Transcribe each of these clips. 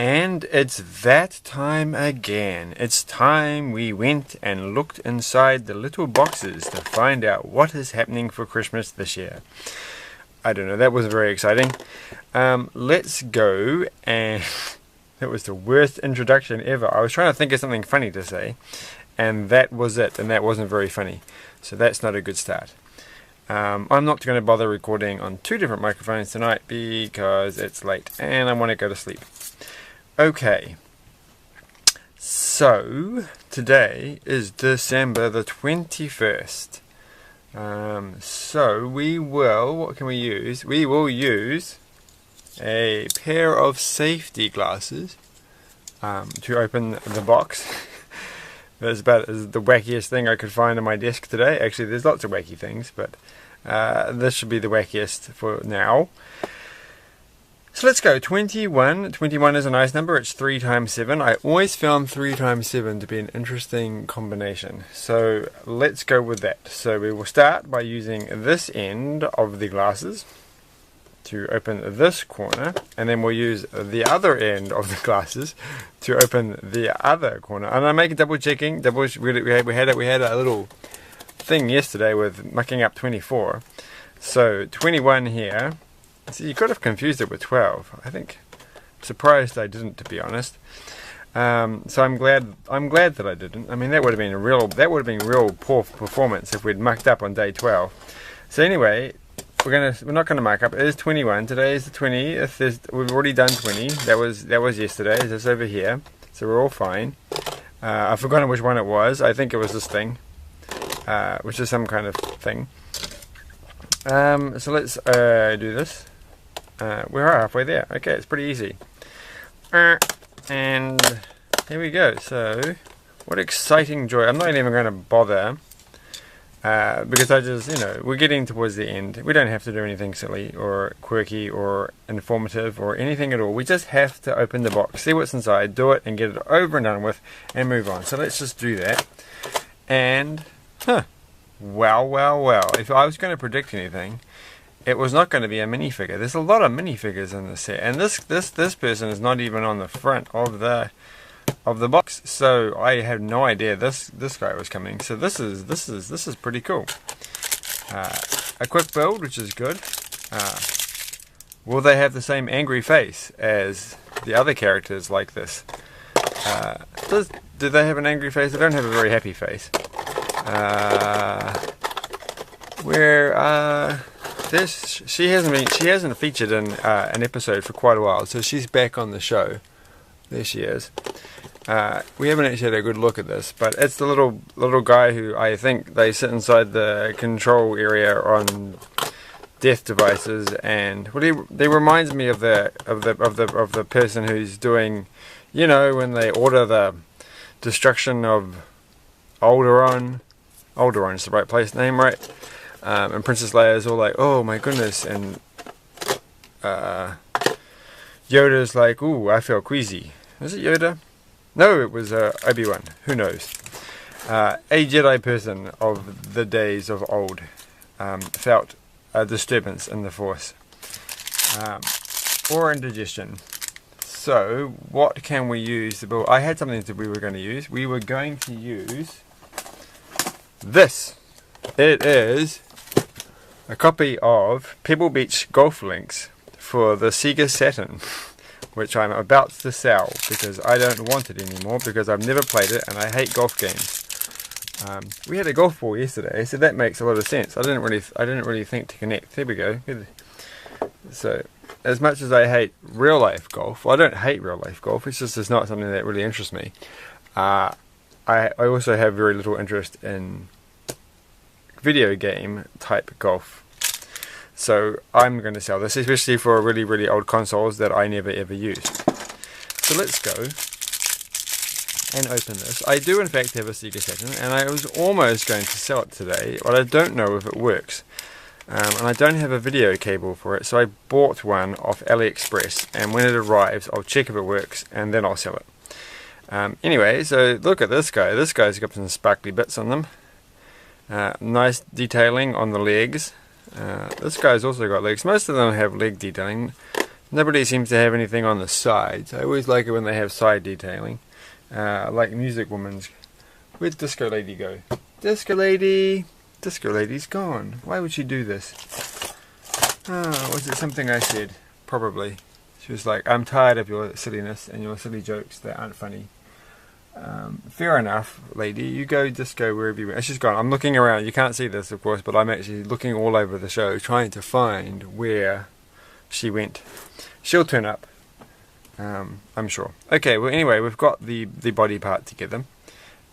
And it's that time again. It's time we went and looked inside the little boxes to find out what is happening for Christmas this year. I don't know, that was very exciting. Let's go, and that was the worst introduction ever. I was trying to think of something funny to say, and that was it, and that wasn't very funny. So that's not a good start. I'm not going to bother recording on two different microphones tonight because it's late and I want to go to sleep. Okay, so today is December the 21st. So we will, what can we use? We will use a pair of safety glasses to open the box. That's about the wackiest thing I could find on my desk today. Actually, there's lots of wacky things, but this should be the wackiest for now. So let's go. 21. 21 is a nice number. It's 3 times 7. I always found 3 times 7 to be an interesting combination. So let's go with that. So we will start by using this end of the glasses to open this corner, and then we'll use the other end of the glasses to open the other corner. And I'm making double checking. We had a little thing yesterday with mucking up 24. So 21 here. So you could have confused it with 12. I think. Surprised I didn't, to be honest. So I'm glad that I didn't. I mean, that would have been real poor performance if we'd mucked up on day 12. So anyway, we're not gonna mark up. It is 21. Today is the 20th. We've already done 20. That was yesterday. It's over here. So we're all fine. I've forgotten which one it was. I think it was this thing, which is some kind of thing. So let's do this. We are halfway there. Okay, it's pretty easy. And here we go. So, what exciting joy. I'm not even going to bother. Because I just, we're getting towards the end. We don't have to do anything silly or quirky or informative or anything at all. We just have to open the box, see what's inside, do it, and get it over and done with, and move on. So let's just do that. And, well. If I was going to predict anything, it was not going to be a minifigure. There's a lot of minifigures in this set, and this person is not even on the front of the box, so I had no idea this guy was coming. So this is pretty cool. A quick build, which is good. Will they have the same angry face as the other characters like this? Do they have an angry face? They don't have a very happy face. She hasn't featured in an episode for quite a while, so she's back on the show. There she is. We haven't actually had a good look at this, but it's the little guy who I think they sit inside the control area on death devices, and they reminds me of the person who's doing, when they order the destruction of Alderaan. Alderaan is the right place name, right? And Princess Leia is all like, oh my goodness, and Yoda's like, ooh, I feel queasy. Was it Yoda? No, it was Obi-Wan. Who knows? A Jedi person of the days of old felt a disturbance in the Force. Or indigestion. So, what can we use? Well, I had something that we were going to use. We were going to use this. It is a copy of Pebble Beach golf links for the Sega Saturn, which I'm about to sell because I don't want it anymore because I've never played it and I hate golf games. We had a golf ball yesterday, so that makes a lot of sense. I didn't really think to connect. There we go. So, as much as I hate real life golf, well, I don't hate real life golf. It's not something that really interests me. I also have very little interest in video game type golf. So I'm going to sell this, especially for really, really old consoles that I never ever used. So let's go and open this. I do in fact have a Sega Saturn, and I was almost going to sell it today, but I don't know if it works. And I don't have a video cable for it, so I bought one off AliExpress, and when it arrives I'll check if it works and then I'll sell it. Anyway, so look at this guy. This guy's got some sparkly bits on them. Nice detailing on the legs. This guy's also got legs. Most of them have leg detailing. Nobody seems to have anything on the sides. I always like it when they have side detailing. Like Music Woman's. Where'd Disco Lady go? Disco Lady! Disco Lady's gone. Why would she do this? Oh, was it something I said? Probably. She was like, I'm tired of your silliness and your silly jokes that aren't funny. Fair enough, lady. You go disco wherever you went. She's gone. I'm looking around. You can't see this, of course, but I'm actually looking all over the show, trying to find where she went. She'll turn up. I'm sure. Okay, well, anyway, we've got the body part together.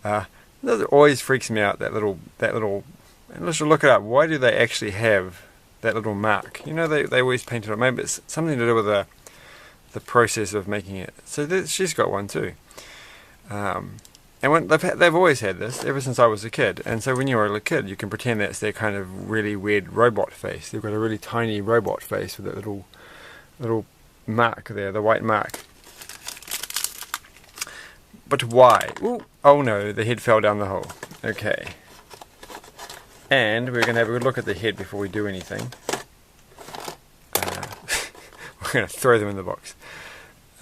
That always freaks me out, that little, and let's look it up. Why do they actually have that little mark? You know, they always paint it on. Maybe it's something to do with the process of making it. So she's got one too. And when they've always had this ever since I was a kid. And so when you're a kid, you can pretend that's their kind of really weird robot face. They've got a really tiny robot face with that little mark there, the white mark. But why? Ooh, oh no, the head fell down the hole. Okay. And we're going to have a good look at the head before we do anything. We're going to throw them in the box.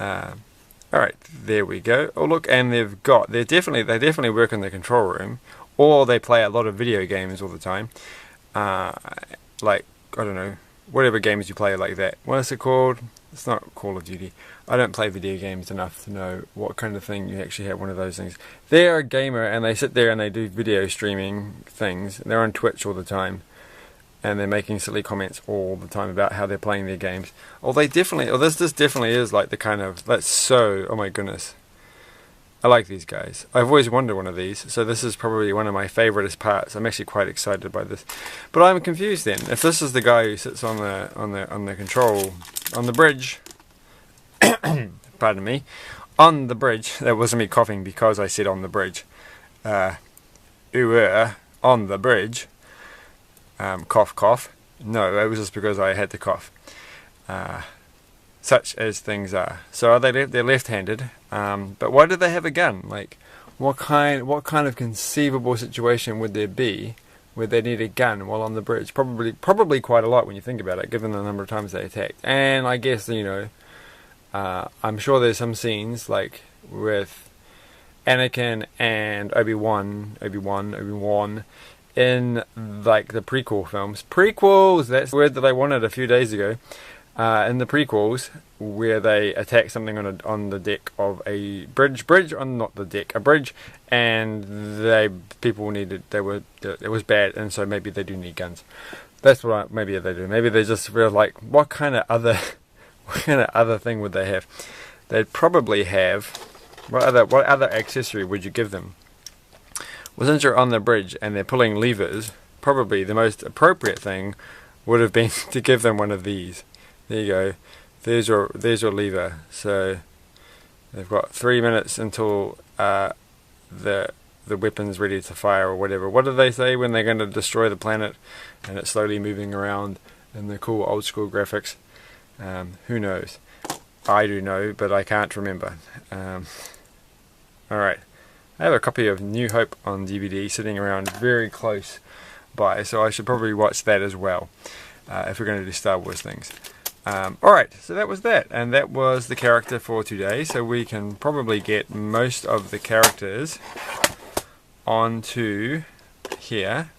Alright, there we go. Oh look, and they definitely work in the control room. Or they play a lot of video games all the time. Like, I don't know, whatever games you play like that. What is it called? It's not Call of Duty. I don't play video games enough to know what kind of thing you actually have one of those things. They're a gamer and they sit there and they do video streaming things. They're on Twitch all the time. And they're making silly comments all the time about how they're playing their games. This definitely is like the kind of, oh my goodness. I like these guys. I've always wanted one of these, so this is probably one of my favouriteest parts. I'm actually quite excited by this. But I'm confused then. If this is the guy who sits on the control, on the bridge, pardon me, on the bridge, that wasn't me coughing because I said on the bridge. On the bridge. Cough, cough. No, it was just because I had to cough. Such as things are. So are they're left-handed. But why do they have a gun? Like, what kind of conceivable situation would there be where they need a gun while on the bridge? Probably quite a lot when you think about it, given the number of times they attacked. And I guess, you know, I'm sure there's some scenes like with Anakin and Obi-Wan in like the prequel films. Prequels, that's the word that I wanted a few days ago. In the prequels, where they attack something on the deck of a bridge, not the deck, a bridge, and it was bad, and so maybe they do need guns. That's what maybe they do. Maybe they just feel like, what kind of other thing would they have? They'd probably have, what other accessory would you give them? Well, since you're on the bridge and they're pulling levers, probably the most appropriate thing would have been to give them one of these. There you go. There's your lever. So they've got 3 minutes until the weapon's ready to fire or whatever. What do they say when they're going to destroy the planet and it's slowly moving around and the cool old school graphics? Who knows? I do know, but I can't remember. Alright. I have a copy of New Hope on DVD sitting around very close by, so I should probably watch that as well if we're going to do Star Wars things. Alright, so that was that, and that was the character for today, so we can probably get most of the characters onto here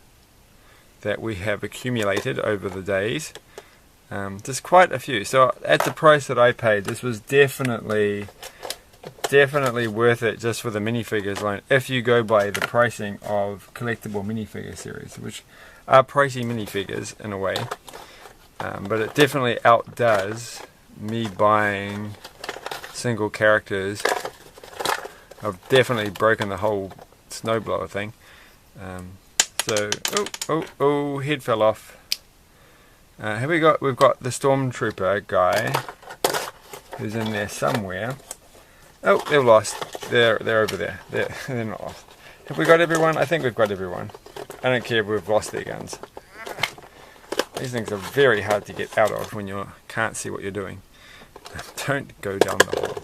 that we have accumulated over the days. There's quite a few, so at the price that I paid, this was definitely worth it just for the minifigures line, if you go by the pricing of collectible minifigure series, which are pricey minifigures in a way. But it definitely outdoes me buying single characters. I've definitely broken the whole snowblower thing. So, head fell off. We've got the Stormtrooper guy who's in there somewhere. Oh, they're lost. They're over there. They're not lost. Have we got everyone? I think we've got everyone. I don't care if we've lost their guns. These things are very hard to get out of when you can't see what you're doing. Don't go down the hole.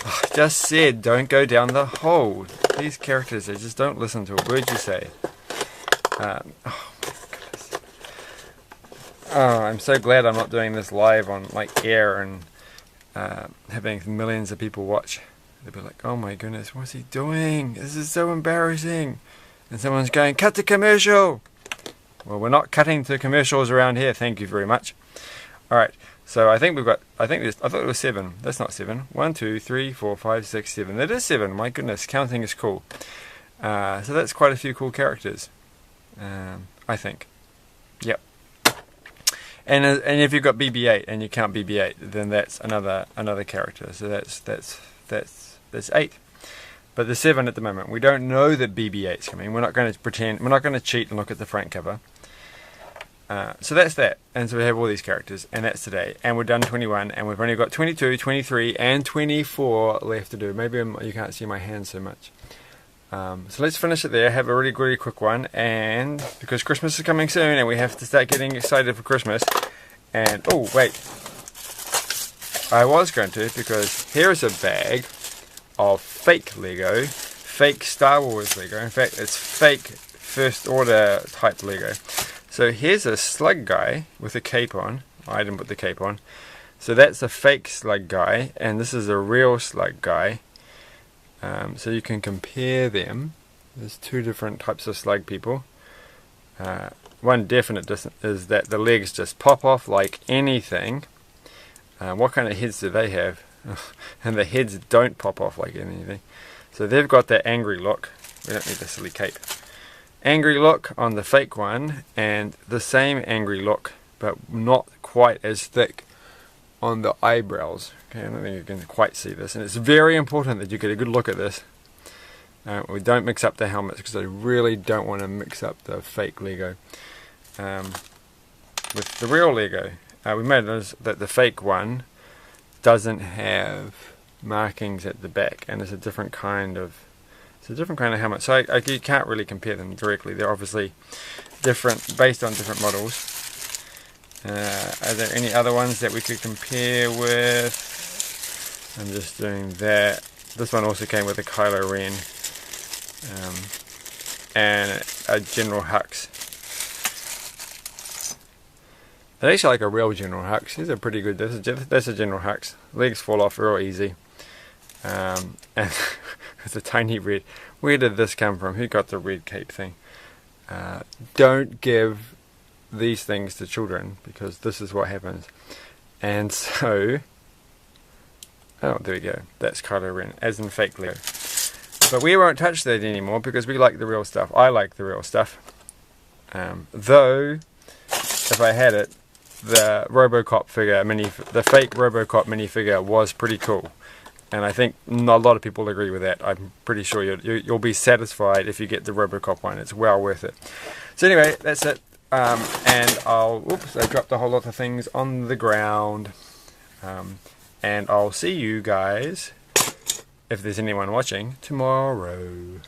Oh, I just said don't go down the hole. These characters, they just don't listen to a word you say. Oh my goodness. Oh, I'm so glad I'm not doing this live on like air and having millions of people watch. They'll be like, oh my goodness, what's he doing? This is so embarrassing. And someone's going, cut the commercial. Well, we're not cutting to commercials around here. Thank you very much. All right. So I think we've got, I thought it was 7. That's not 7. 1, 2, 3, 4, 5, 6, 7. That is 7. My goodness, counting is cool. So that's quite a few cool characters. I think. Yep. And if you've got BB-8 and you count BB-8, then that's another character. So that's 8. But there's 7 at the moment. We don't know that BB-8's coming. We're not going to pretend. We're not going to cheat and look at the front cover. So that's that. And so we have all these characters, and that's today. And we're done 21, and we've only got 22, 23, and 24 left to do. Maybe you can't see my hand so much. So let's finish it there. Have a really quick one, and because Christmas is coming soon, and we have to start getting excited for Christmas. And oh wait, I was going to, because here's a bag of fake Lego, fake Star Wars Lego. In fact, it's fake First Order type Lego. So here's a slug guy with a cape on. I didn't put the cape on. So that's a fake slug guy, and this is a real slug guy. So you can compare them. There's 2 different types of slug people. One definite is that the legs just pop off like anything. What kind of heads do they have? And the heads don't pop off like anything. So they've got that angry look. We don't need the silly cape. Angry look on the fake one, and the same angry look, but not quite as thick on the eyebrows. Okay, I don't think you can quite see this, and it's very important that you get a good look at this. We don't mix up the helmets, because I really don't want to mix up the fake Lego with the real Lego. We made notice that the fake one doesn't have markings at the back, and it's a different kind of helmet. So you can't really compare them directly. They're obviously different based on different models. Are there any other ones that we could compare with? I'm just doing that. This one also came with a Kylo Ren and a General Hux. I actually like a real General Hux. These are pretty good. That's a General Hux. Legs fall off real easy. And it's a tiny red. Where did this come from? Who got the red cape thing? Don't give these things to children, because this is what happens. And so, oh, there we go. That's Kylo Ren, as in fake Lego. But we won't touch that anymore, because we like the real stuff. I like the real stuff. Though, if I had it, the RoboCop figure, the fake RoboCop minifigure was pretty cool. And I think not a lot of people agree with that. I'm pretty sure you'll be satisfied if you get the RoboCop one. It's well worth it. So anyway, that's it. And I dropped a whole lot of things on the ground. And I'll see you guys, if there's anyone watching, tomorrow.